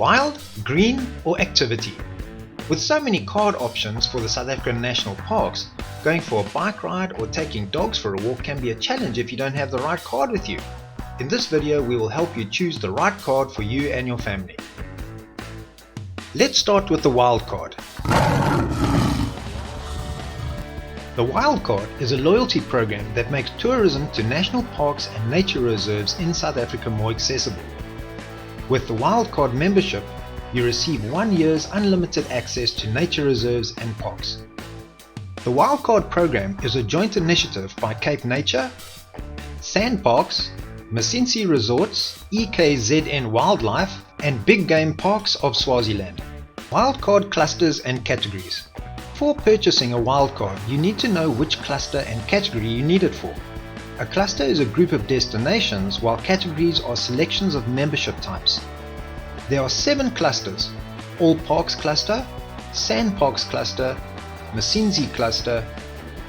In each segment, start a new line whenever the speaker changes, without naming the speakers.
wild, green or activity. With so many card options for the South African national parks, going for a bike ride or taking dogs for a walk can be a challenge if you don't have the right card with you. In this video we will help you choose the right card for you and your family. Let's start with the wild card. The Wild Card is a loyalty program that makes tourism to national parks and nature reserves in South Africa more accessible. With the Wild Card membership, you receive 1 year's unlimited access to nature reserves and parks. The Wild Card program is a joint initiative by CapeNature, SANParks, Msinsi Resorts, EKZN Wildlife and Big Game Parks of Swaziland. Wild Card clusters and categories. For purchasing a wild card, you need to know which cluster and category you need it for. A cluster is a group of destinations, while categories are selections of membership types. There are 7 clusters: All Parks Cluster, SANParks Cluster, Msinsi Cluster,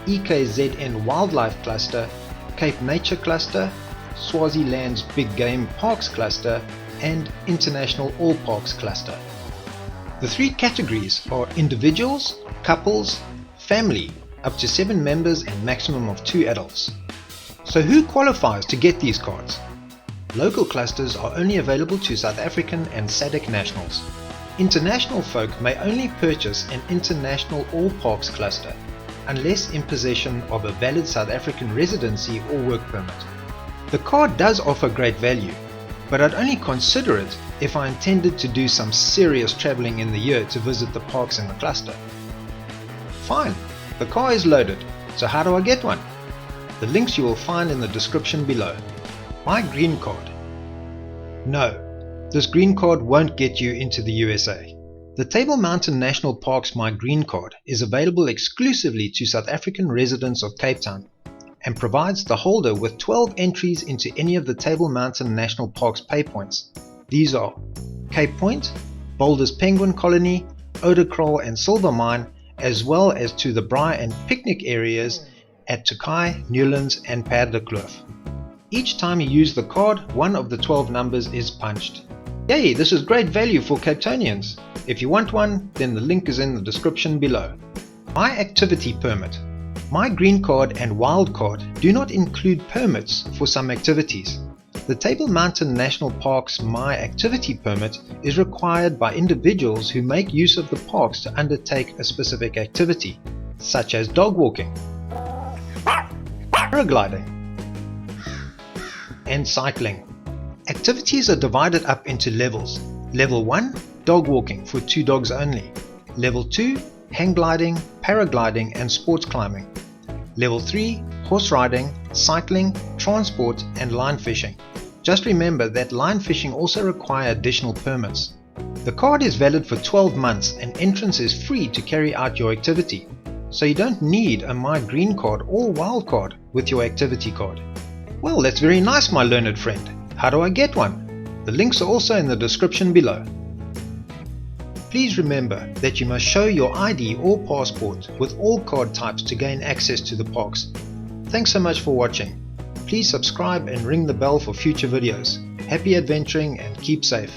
EKZN Wildlife Cluster, CapeNature Cluster, Swaziland's Big Game Parks Cluster, and International All Parks Cluster. The 3 categories are individuals, couples, family, up to 7 members and maximum of 2 adults. So who qualifies to get these cards? Local clusters are only available to South African and SADC nationals. International folk may only purchase an International All Parks cluster, unless in possession of a valid South African residency or work permit. The card does offer great value, but I'd only consider it if I intended to do some serious travelling in the year to visit the parks in the cluster. Fine, the car is loaded, so how do I get one? The links you will find in the description below. My green card. No, this green card won't get you into the USA. The Table Mountain National Park's My Green Card is available exclusively to South African residents of Cape Town and provides the holder with 12 entries into any of the Table Mountain National Park's pay points. These are Cape Point, Boulder's Penguin Colony, Oudekraal and Silver Mine, as well as to the braai and picnic areas at Tokai, Newlands and Paardekloof. Each time you use the card, one of the 12 numbers is punched. Yay, this is great value for Capetonians. If you want one, then the link is in the description below. My activity permit. My green card and wild card do not include permits for some activities. The Table Mountain National Park's My Activity Permit is required by individuals who make use of the parks to undertake a specific activity, such as dog walking, paragliding, and cycling. Activities are divided up into levels. Level 1, dog walking for 2 dogs only. Level 2, hang gliding, paragliding and sports climbing. Level 3, horse riding, cycling, transport and line fishing. Just remember that line fishing also require additional permits. The card is valid for 12 months and entrance is free to carry out your activity. So you don't need a My Green Card or Wild Card with your activity card. Well, that's very nice, my learned friend. How do I get one? The links are also in the description below. Please remember that you must show your ID or passport with all card types to gain access to the parks. Thanks so much for watching. Please subscribe and ring the bell for future videos. Happy adventuring and keep safe.